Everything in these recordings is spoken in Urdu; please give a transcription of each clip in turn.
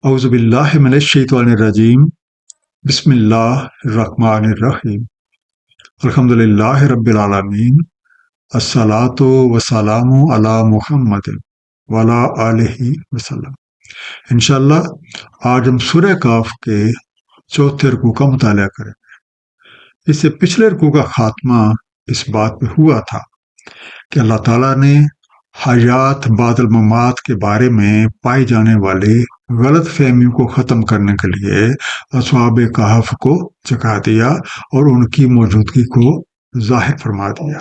اعوذ باللہ من الشیطان الرجیم بسم اللہ الرحمن الرحیم الحمد للہ رب العالمین الصلاۃ والسلام علی محمد وعلی آلہ وسلم۔ انشاءاللہ آج ہم سورہ کاف کے چوتھے رکوع کا مطالعہ کریں گے۔ اس سے پچھلے رکوع کا خاتمہ اس بات پہ ہوا تھا کہ اللہ تعالیٰ نے حیات بعد الممات کے بارے میں پائی جانے والی غلط فہمیوں کو ختم کرنے کے لیے اصحاب کہف کو جگا دیا اور ان کی موجودگی کو ظاہر فرما دیا۔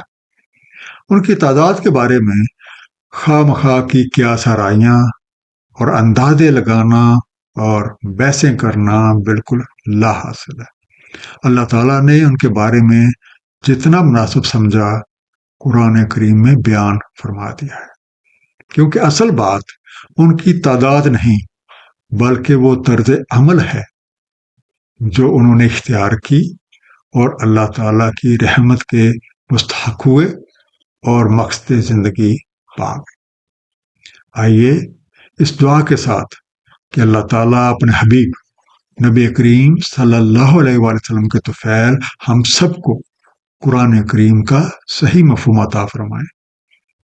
ان کی تعداد کے بارے میں خواہ مخواہ کی کیا سرائیاں اور اندازے لگانا اور بحثیں کرنا بالکل لا حاصل ہے۔ اللہ تعالیٰ نے ان کے بارے میں جتنا مناسب سمجھا قرآن کریم میں بیان فرما دیا ہے، کیونکہ اصل بات ان کی تعداد نہیں بلکہ وہ طرز عمل ہے جو انہوں نے اختیار کی اور اللہ تعالیٰ کی رحمت کے مستحق ہوئے اور مقصد زندگی پا گئے۔ آئیے اس دعا کے ساتھ کہ اللہ تعالیٰ اپنے حبیب نبی کریم صلی اللہ علیہ وآلہ وسلم کے طفیل ہم سب کو قرآن کریم کا صحیح مفہوم عطا فرمائے۔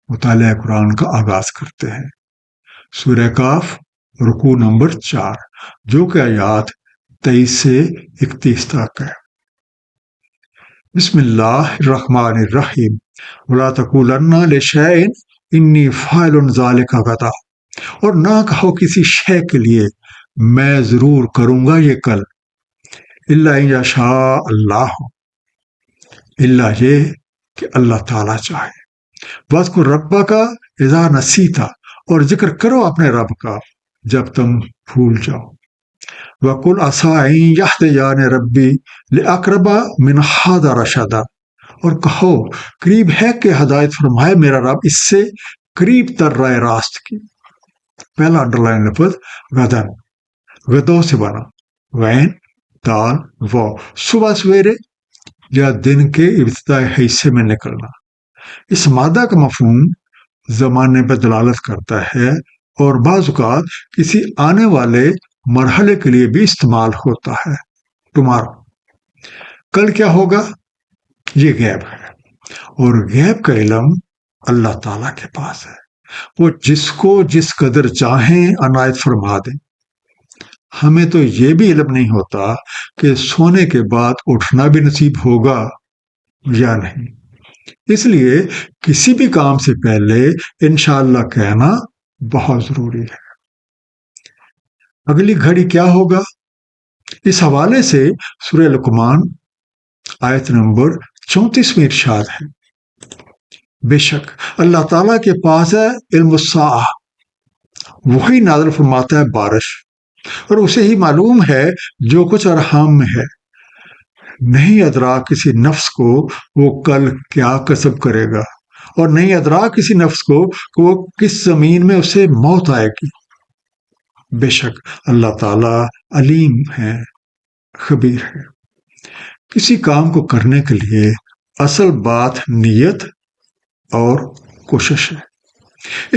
مطالعہ قرآن کا آغاز کرتے ہیں۔ سورہ کاف رکوع نمبر 4 جو کہ آیات 23 سے 31 تک ہے۔ بسم اللہ الرحمن الرحیم ولا تقولن لشیء انی فاعل ذلک غدا، اور نہ کہو کسی شے کے لیے میں ضرور کروں گا یہ کل، الا ان یشاء اللہ، اللہ یہ کہ اللہ تعالیٰ چاہے۔ وَاذْكُرْ رَبَّكَ اذا نسیت، اور ذکر کرو اپنے رب کا جب تم بھول جاؤ۔ وَقُلْ عَسَىٰ أَن يَهْدِيَنِ رَبِّي لِأَقْرَبَ مِنْ هَٰذَا رَشَدًا، اور کہو قریب ہے کہ ہدایت فرمائے میرا رب اس سے قریب تر رائے راست کی۔ پہلا انڈر لائن لفظ غدن، غدوں سے بنا، غین دال و، صبح سویرے یا دن کے ابتدائی حصے میں نکلنا۔ اس مادہ کا مفہوم زمانے پر دلالت کرتا ہے اور بعض اوقات کسی آنے والے مرحلے کے لیے بھی استعمال ہوتا ہے۔ ٹمارو، کل کیا ہوگا یہ غیب ہے، اور غیب کا علم اللہ تعالیٰ کے پاس ہے، وہ جس کو جس قدر چاہیں عنایت فرما دیں۔ ہمیں تو یہ بھی علم نہیں ہوتا کہ سونے کے بعد اٹھنا بھی نصیب ہوگا یا نہیں، اس لیے کسی بھی کام سے پہلے انشاءاللہ کہنا بہت ضروری ہے۔ اگلی گھڑی کیا ہوگا، اس حوالے سے سورہ لقمان آیت نمبر 34 میں ارشاد ہے، بے شک اللہ تعالیٰ کے پاس ہے علم الساعہ، وہی نازل فرماتا ہے بارش، اور اسے ہی معلوم ہے جو کچھ ارحام میں ہے۔ نہیں ادرا کسی نفس کو وہ کل کیا کسب کرے گا، اور نہیں ادرا کسی نفس کو کہ وہ کس زمین میں اسے موت آئے گی۔ بے شک اللہ تعالیٰ علیم ہے، خبیر ہے۔ کسی کام کو کرنے کے لیے اصل بات نیت اور کوشش ہے۔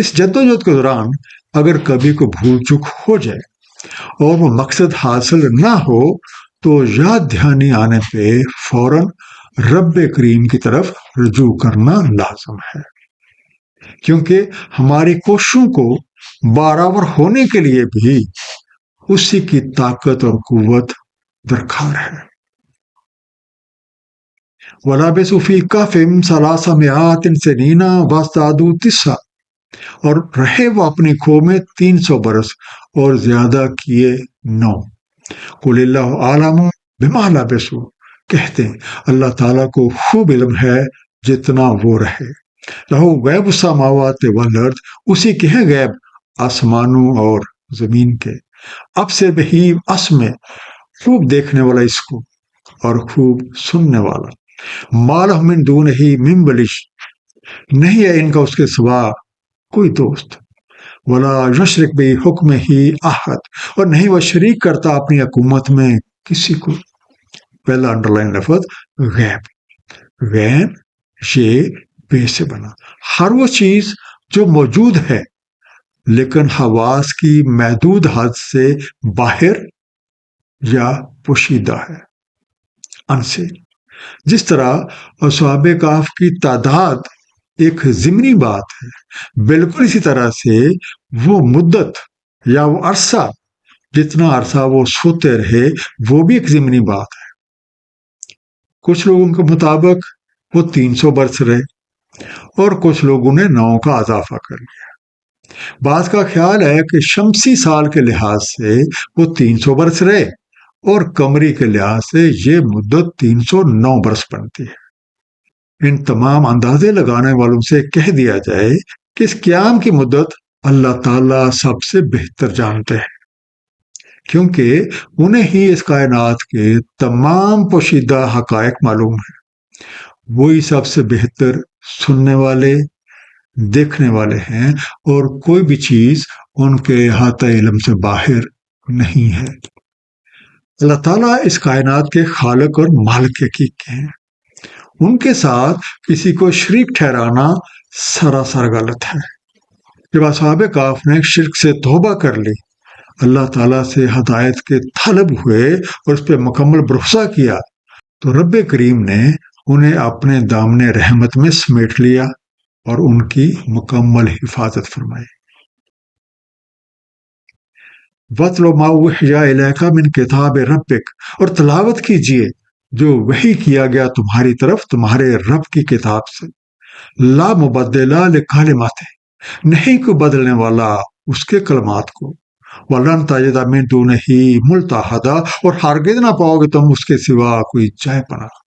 اس جدوجہد کے دوران اگر کبھی کو بھول چک ہو جائے اور وہ مقصد حاصل نہ ہو تو یاد دہانی آنے پہ فوراً رب کریم کی طرف رجوع کرنا لازم ہے، کیونکہ ہماری کوششوں کو برابر ہونے کے لیے بھی اسی کی طاقت اور قوت درکار ہے۔ وَلَبِثُوا فِي كَهْفِهِمْ 300 سِنِينَ وَازْدَادُوا 9، اور رہے وہ اپنی کھو میں 300 برس اور زیادہ کیے 9۔ قُلِ اللَّهُ أَعْلَمُ بِمَا لَبِثُوا، کہتے ہیں اللہ تعالیٰ کو خوب علم ہے جتنا وہ رہے۔ لَهُ غَیْبُ السَّمَاوَاتِ وَالْأَرْضِ، اسی کے ہیں غیب آسمانوں اور زمین کے۔ اب سے بہی میں خوب دیکھنے والا اس کو اور خوب سننے والا۔ مَا لَهُ مِن دُونِهِ مِن وَلِيٍّ، نہیں ہے ان کا اس کے سوا کوئی دوست۔ وَلَا يُشْرِكُ بِحُکْمِهِ أَحَدٌ، اور نہیں وہ شریک کرتا اپنی حکومت میں کسی کو۔ پہلا انڈر لائن لفظ غیب، غین یہ بے سے بنا، ہر وہ چیز جو موجود ہے لیکن حواس کی محدود حد سے باہر یا پوشیدہ ہے، انسین۔ جس طرح اصحاب کہف کی تعداد ایک ضمنی بات ہے، بالکل اسی طرح سے وہ مدت یا وہ عرصہ، جتنا عرصہ وہ سوتے رہے، وہ بھی ایک ضمنی بات ہے۔ کچھ لوگوں کے مطابق وہ 300 برس رہے اور کچھ لوگوں نے 9 کا اضافہ کر لیا۔ بعض کا خیال ہے کہ شمسی سال کے لحاظ سے وہ 300 برس رہے اور قمری کے لحاظ سے یہ مدت 309 برس بنتی ہے۔ ان تمام اندازے لگانے والوں سے کہہ دیا جائے کہ اس قیام کی مدت اللہ تعالیٰ سب سے بہتر جانتے ہیں، کیونکہ انہیں ہی اس کائنات کے تمام پوشیدہ حقائق معلوم ہیں۔ وہی سب سے بہتر سننے والے، دیکھنے والے ہیں، اور کوئی بھی چیز ان کے احاطہ علم سے باہر نہیں ہے۔ اللہ تعالیٰ اس کائنات کے خالق اور مالک حقیقی ہیں۔ ان کے ساتھ کسی کو شریک ٹھہرانا سراسر غلط ہے۔ جب اصحاب کہف نے شرک سے توبہ کر لی، اللہ تعالیٰ سے ہدایت کے طالب ہوئے اور اس پہ مکمل بھروسہ کیا، تو رب کریم نے انہیں اپنے دامن رحمت میں سمیٹ لیا اور ان کی مکمل حفاظت فرمائی۔ وَاتْلُ مَا أُوحِیَ إِلَیْکَ مِن کتاب ربک، اور تلاوت کیجیے جو وحی کیا گیا تمہاری طرف تمہارے رب کی کتاب سے۔ لا مبدل لکلماتہ، نہیں کوئی بدلنے والا اس کے کلمات کو۔ وَلَن تَجِدَ مِن دُونِهِ مُلْتَحَدًا، اور ہرگز نہ پاؤ گے تم اس کے سوا کوئی جائے پناہ۔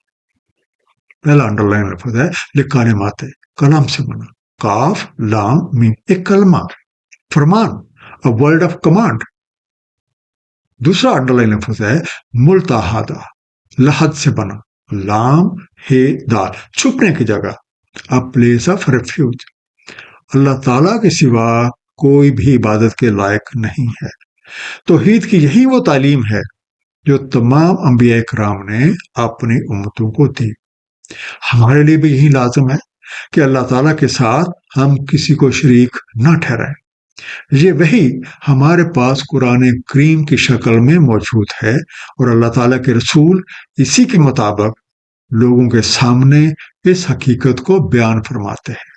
پہلا انڈر لائن لفظ ہے لکلماتہ، کلام سے بنا، کاف لام میم، ایک کلمہ، فرمان، a word of command۔ دوسرا انڈر لائن لفظ ہے ملتحدہ، لحد سے بنا، لام ہے دال، چھپنے کی جگہ، a place of refuge۔ اللہ تعالیٰ کے سوا کوئی بھی عبادت کے لائق نہیں ہے۔ توحید کی یہی وہ تعلیم ہے جو تمام انبیاء کرام نے اپنی امتوں کو دی۔ ہمارے لیے بھی یہی لازم ہے کہ اللہ تعالیٰ کے ساتھ ہم کسی کو شریک نہ ٹھہرائیں۔ یہ وحی ہمارے پاس قرآن کریم کی شکل میں موجود ہے، اور اللہ تعالیٰ کے رسول اسی کے مطابق لوگوں کے سامنے اس حقیقت کو بیان فرماتے ہیں۔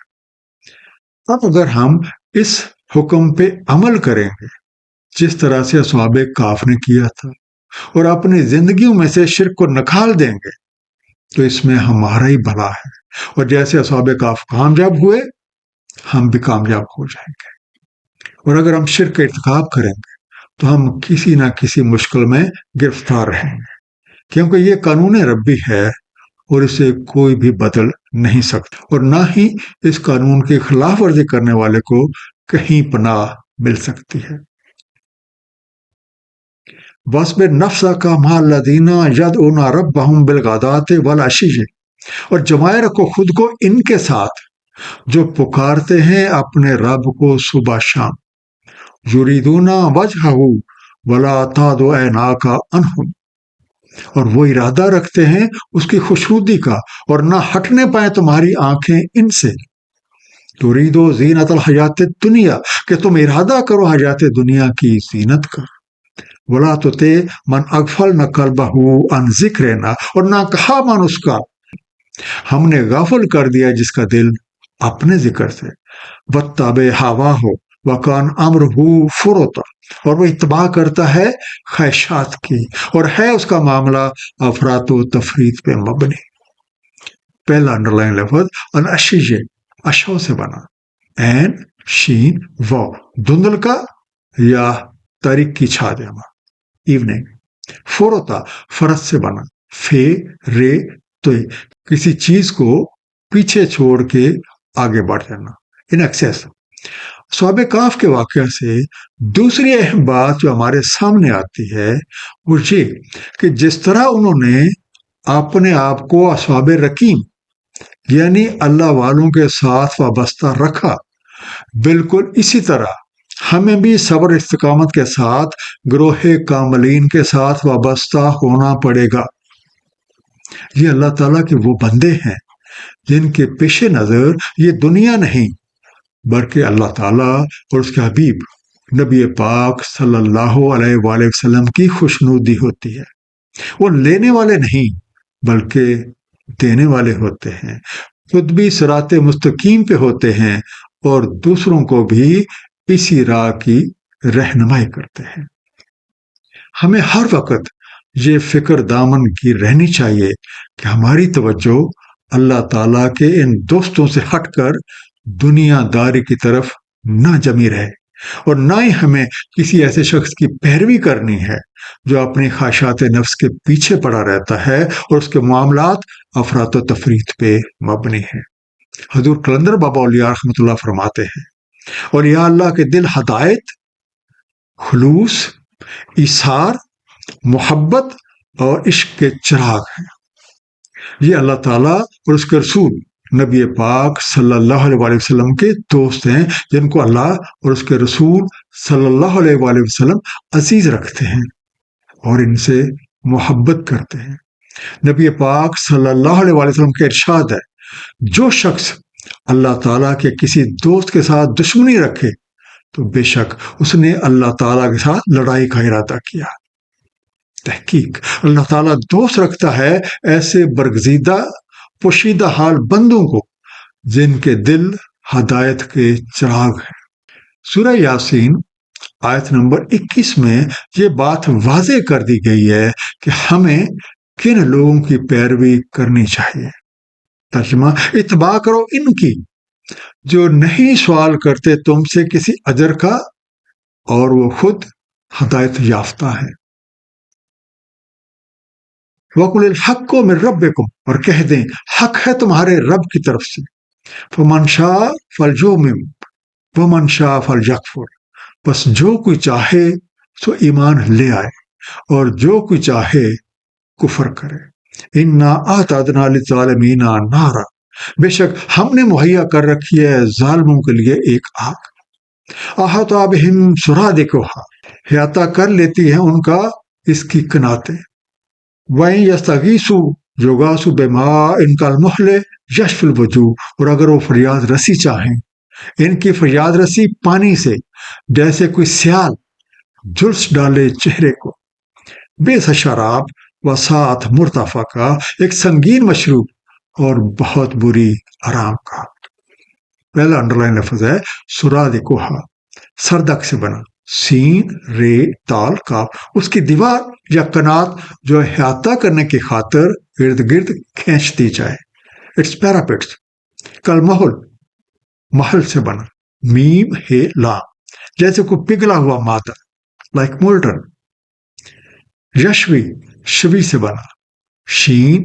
اب اگر ہم اس حکم پہ عمل کریں گے جس طرح سے اصحاب کہف نے کیا تھا، اور اپنی زندگیوں میں سے شرک کو نکال دیں گے، تو اس میں ہمارا ہی بھلا ہے، اور جیسے اصحاب کہف کامیاب ہوئے، ہم بھی کامیاب ہو جائیں گے۔ اور اگر ہم شرک کا ارتکاب کریں گے تو ہم کسی نہ کسی مشکل میں گرفتار رہیں گے، کیونکہ یہ قانون ربی ہے اور اسے کوئی بھی بدل نہیں سکتا، اور نہ ہی اس قانون کی خلاف ورزی کرنے والے کو کہیں پناہ مل سکتی ہے۔ وَاصْبِرْ نَفْسَكَ مَعَ الَّذِينَ يَدْعُونَ رَبَّهُمْ بِالْغَدَاةِ وَالْعَشِيِّ، اور جمائے رکھو خود کو ان کے ساتھ جو پکارتے ہیں اپنے رب کو صبح شام۔ یریدون وجہہ ولا تعد عیناک عنہم، اور وہ ارادہ رکھتے ہیں اس کی خوشنودی کا، اور نہ ہٹنے پائیں تمہاری آنکھیں ان سے۔ تریدو زینت الحیات الدنیا، کہ تم ارادہ کرو حیات دنیا کی زینت کا۔ ولا تطع من اغفلنا قلبہ عن ذکرنا، اور نہ کہا من اس کا ہم نے غافل کر دیا جس کا دل اپنے ذکر سے۔ واتبع ہواہ وکان امرہ فرطا، اور وہ اتباع کرتا ہے خواہشات کی، اور ہے اس کا معاملہ افراط و تفریط پہ مبنی۔ پہلا انڈر لائن لفظ العشیہ، اشو سے بنا، عین شین و، دھندل کا یا تاریک کی چھا جمع، ایوننگ۔ فرطا، فرض سے بنا، فے رے تو، کسی چیز کو پیچھے چھوڑ کے آگے بڑھ جانا، ان ایکسیس۔ اصحاب کہف کے واقعہ سے دوسری اہم بات جو ہمارے سامنے آتی ہے وہ یہ کہ جس طرح انہوں نے اپنے آپ کو اصحاب رقیم یعنی اللہ والوں کے ساتھ وابستہ رکھا، بالکل اسی طرح ہمیں بھی صبر استقامت کے ساتھ گروہ کاملین کے ساتھ وابستہ ہونا پڑے گا۔ یہ اللہ تعالیٰ کے وہ بندے ہیں جن کے پیش نظر یہ دنیا نہیں بلکہ اللہ تعالیٰ اور اس کے حبیب نبی پاک صلی اللہ علیہ وآلہ وسلم کی خوشنودی ہوتی ہے۔ وہ لینے والے نہیں بلکہ دینے والے ہوتے ہیں، خود بھی صراط مستقیم پہ ہوتے ہیں اور دوسروں کو بھی اسی راہ کی رہنمائی کرتے ہیں۔ ہمیں ہر وقت یہ فکر دامن کی رہنی چاہیے کہ ہماری توجہ اللہ تعالیٰ کے ان دوستوں سے ہٹ کر دنیا داری کی طرف نہ جمی رہے، اور نہ ہی ہمیں کسی ایسے شخص کی پیروی کرنی ہے جو اپنی خواہشات نفس کے پیچھے پڑا رہتا ہے اور اس کے معاملات افراط و تفریط پہ مبنی ہیں۔ حضور قلندر بابا اولیاء رحمۃ اللہ فرماتے ہیں، اولیاء اللہ کے دل ہدایت، خلوص، ایثار، محبت اور عشق کے چراغ ہیں۔ یہ اللہ تعالیٰ اور اس کے رسول نبی پاک صلی اللہ علیہ وآلہ وسلم کے دوست ہیں، جن کو اللہ اور اس کے رسول صلی اللہ علیہ وآلہ وسلم عزیز رکھتے ہیں اور ان سے محبت کرتے ہیں۔ نبی پاک صلی اللہ علیہ وآلہ وسلم کا ارشاد ہے، جو شخص اللہ تعالیٰ کے کسی دوست کے ساتھ دشمنی رکھے تو بے شک اس نے اللہ تعالیٰ کے ساتھ لڑائی کا ارادہ کیا۔ تحقیق اللہ تعالیٰ دوست رکھتا ہے ایسے برگزیدہ پوشیدہ حال بندوں کو جن کے دل ہدایت کے چراغ ہیں۔ سورہ یاسین آیت نمبر 21 میں یہ بات واضح کر دی گئی ہے کہ ہمیں کن لوگوں کی پیروی کرنی چاہیے۔ ترجمہ، اتباع کرو ان کی جو نہیں سوال کرتے تم سے کسی اجر کا اور وہ خود ہدایت یافتہ ہے۔ وَقُلِ الْحَقُّ مِن رَبِّكُمْ، اور کہہ دیں حق ہے تمہارے رب کی طرف سے۔ فَمَن شَاءَ فَلْيُؤْمِن وَمَن شَاءَ فَلْيَكْفُرْ، بس جو کوئی چاہے سو ایمان لے آئے اور جو کوئی چاہے کفر کرے۔ اِنَّا أَعْتَدْنَا لِلظَّالِمِينَ نَارًا، بے شک ہم نے مہیا کر رکھی ہے ظالموں کے لیے ایک آگ۔ أَحَاطَ بِهِمْ سُرَادِقُهَا، احاطہ کر لیتی ہیں ان کا اس کی کناتیں۔ وَإِن يَسْتَغِيثُوا يُغَاثُوا بِمَاءٍ كَالْمُهْلِ يَشْفِي الْوُجُوهَ، اور اگر وہ فریاد رسی چاہیں، ان کی فریاد رسی پانی سے جیسے کوئی سیال جھلس ڈالے چہرے کو۔ بئس شراب وساعت مرتفقہ، ایک سنگین مشروب اور بہت بری آرام کا۔ پہلا انڈرلائن لفظ ہے سرادقها، سردک سے بنا، سین رے تال کاف، اس کی دیوار یا کنات جو احاطہ کرنے کی خاطر ارد گرد کھینچ دی جائے۔ اٹس پیراپٹس۔ کل محل، محل سے بنا، میم ہے لام، جیسے کوئی پگھلا ہوا مادہ، لائک مولٹن۔ یشوی، شوی سے بنا، شین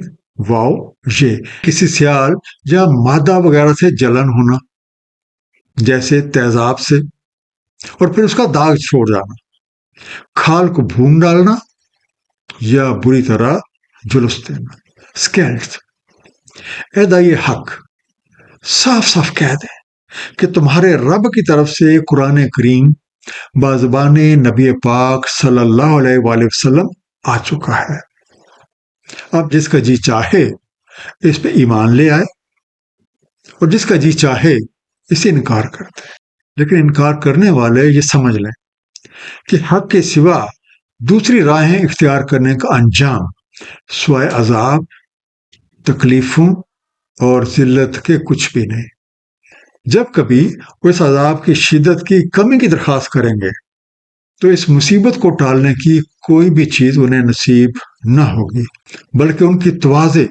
واو یہ، کسی سیال یا مادہ وغیرہ سے جلن ہونا، جیسے تیزاب سے، اور پھر اس کا داغ چھوڑ جانا۔ کھال کو بھون ڈالنا یا بری طرح جلس دینا، اسکیلٹس۔ اے دائی حق، صاف صاف کہہ دیں کہ تمہارے رب کی طرف سے قرآن کریم بازبان نبی پاک صلی اللہ علیہ وآلہ وسلم آ چکا ہے۔ اب جس کا جی چاہے اس پہ ایمان لے آئے اور جس کا جی چاہے اسے انکار کرتے ہیں، لیکن انکار کرنے والے یہ سمجھ لیں کہ حق کے سوا دوسری راہیں اختیار کرنے کا انجام سوائے عذاب، تکلیفوں اور ذلت کے کچھ بھی نہیں۔ جب کبھی وہ اس عذاب کی شدت کی کمی کی درخواست کریں گے تو اس مصیبت کو ٹالنے کی کوئی بھی چیز انہیں نصیب نہ ہوگی، بلکہ ان کی توازے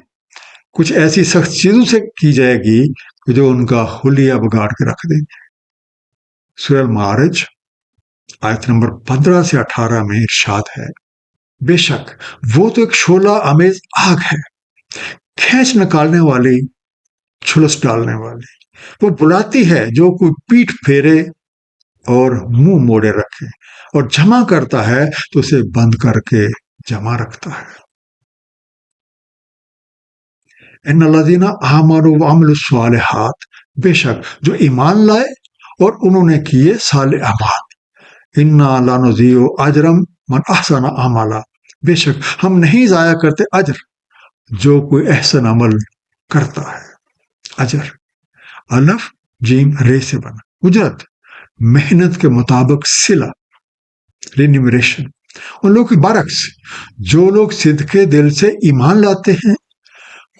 کچھ ایسی سخت چیزوں سے کی جائے گی جو ان کا حلیہ بگاڑ کے رکھ دیں گے۔ سورہ المعارج آیت نمبر 15 سے 18 میں ارشاد ہے، بے شک وہ تو ایک شعلہ آمیز آگ ہے، کھینچ نکالنے والی، جھلس ڈالنے والی۔ وہ بلاتی ہے جو کوئی پیٹھ پھیرے اور منہ موڑے رکھے، اور جمع کرتا ہے تو اسے بند کر کے جمع رکھتا ہے۔ ان الذین آمنوا وعملوا الصالحات، بے شک جو ایمان لائے اور انہوں نے کیے صالح اعمال، انا لا نضیع اجر من احسن عملا، بے شک ہم نہیں ضائع کرتے اجر جو کوئی احسن عمل کرتا ہے۔ اجر الف جیم رے سے بنا، اجرت محنت کے مطابق صلہ رینیومریشن. ان لوگوں کے برعکس جو لوگ صدقے دل سے ایمان لاتے ہیں،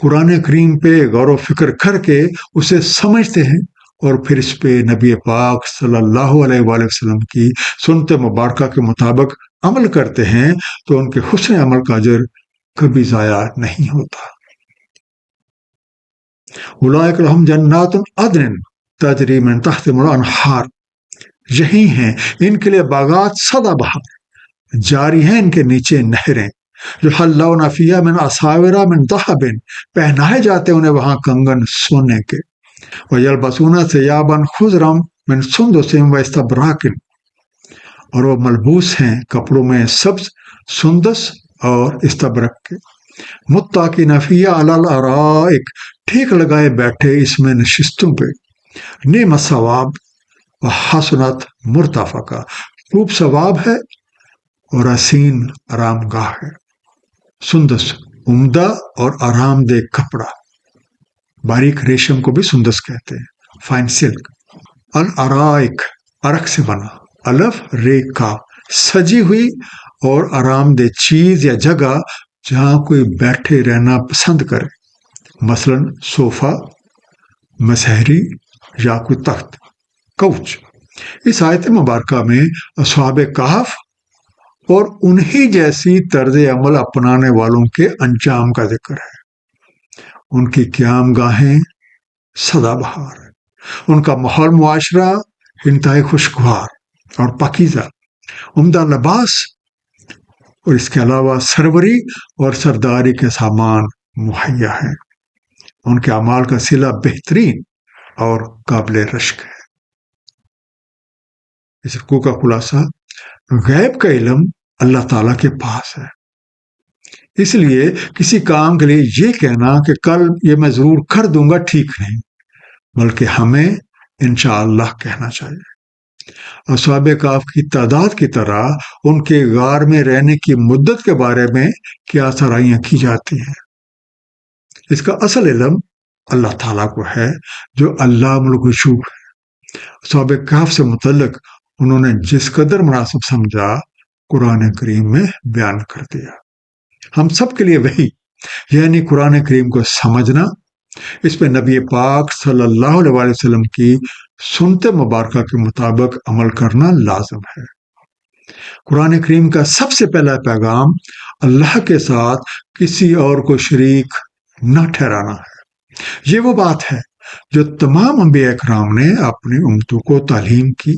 قرآن کریم پہ غور و فکر کر کے اسے سمجھتے ہیں اور پھر اس پہ نبی پاک صلی اللہ علیہ وآلہ وسلم کی سنت مبارکہ کے مطابق عمل کرتے ہیں، تو ان کے حسن عمل کا اجر کبھی ضائع نہیں ہوتا. اولئک لہم جنات عدن تجری من تحتہم الانہار، یہی ہیں ان کے لیے باغات سدا بہار، جاری ہیں ان کے نیچے نہریں. یحلون فیہا من اساور من ذہب، پہنائے جاتے انہیں وہاں کنگن سونے کے. ویلبسون ثیابا خضرا من سندس واستبرق، اور وہ ملبوس ہیں کپڑوں میں سبز سندس اور استبرق کے. متکئین فیہا علی الارائک، ٹھیک لگائے بیٹھے اس میں نشستوں پہ. نعم الثواب وحسنت مرتفقہ، خوب ثواب ہے اور حسین آرام گاہ ہے. سندس عمدہ اور آرام دہ کپڑا، باریک ریشم کو بھی سندس کہتے ہیں، فائن سلک. الارائک عرق سے بنا، الف ریک کا، سجی ہوئی اور آرام دہ چیز یا جگہ جہاں کوئی بیٹھے رہنا پسند کرے، مثلا صوفہ، مسہری یا کوئی تخت، کوچ. اس آیت مبارکہ میں اصحاب کہف اور انہی جیسی طرز عمل اپنانے والوں کے انجام کا ذکر ہے. ان کی قیام گاہیں سدا بہار ہے، ان کا ماحول معاشرہ انتہائی خوشگوار اور پاکیزہ، عمدہ لباس اور اس کے علاوہ سروری اور سرداری کے سامان مہیا ہیں. ان کے اعمال کا صلہ بہترین اور قابل رشک ہے. اس رکوع کا خلاصہ، غیب کا علم اللہ تعالیٰ کے پاس ہے، اس لیے کسی کام کے لیے یہ کہنا کہ کل یہ میں ضرور کر دوں گا ٹھیک نہیں، بلکہ ہمیں انشاءاللہ کہنا چاہیے. اصحاب کہف کی تعداد کی طرح ان کے غار میں رہنے کی مدت کے بارے میں کیا سرائیاں کی جاتی ہیں. اس کا اصل علم اللہ تعالیٰ کو ہے جو علام الغیوب ہے. اصحاب کہف سے متعلق انہوں نے جس قدر مناسب سمجھا قرآن کریم میں بیان کر دیا. ہم سب کے لیے وہی، یعنی قرآن کریم کو سمجھنا، اس پہ نبی پاک صلی اللہ علیہ وسلم کی سنت مبارکہ کے مطابق عمل کرنا لازم ہے. قرآن کریم کا سب سے پہلا پیغام اللہ کے ساتھ کسی اور کو شریک نہ ٹھہرانا ہے. یہ وہ بات ہے جو تمام انبیاء کرام نے اپنی امتوں کو تعلیم کی،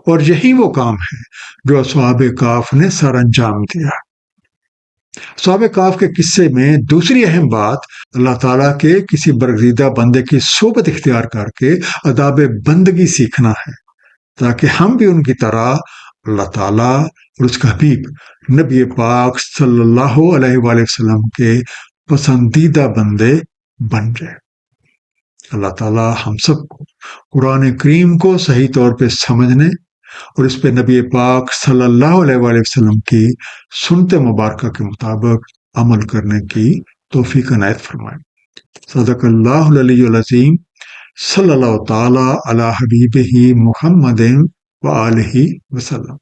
اور یہی وہ کام ہے جو اصحاب کہف نے سر انجام دیا. اصحاب کہف کے قصے میں دوسری اہم بات اللہ تعالیٰ کے کسی برگزیدہ بندے کی صحبت اختیار کر کے آداب بندگی سیکھنا ہے، تاکہ ہم بھی ان کی طرح اللہ تعالیٰ اور اس کا حبیب نبی پاک صلی اللہ علیہ وآلہ وسلم کے پسندیدہ بندے بن جائیں. اللہ تعالیٰ ہم سب کو قرآن کریم کو صحیح طور پہ سمجھنے اور اس پہ نبی پاک صلی اللہ علیہ وآلہ وسلم کی سنت مبارکہ کے مطابق عمل کرنے کی توفیق عنایت فرمائے. صدق اللہ العلی العظیم. صلی اللہ تعالی علی حبیبہ محمد وآلہ وسلم.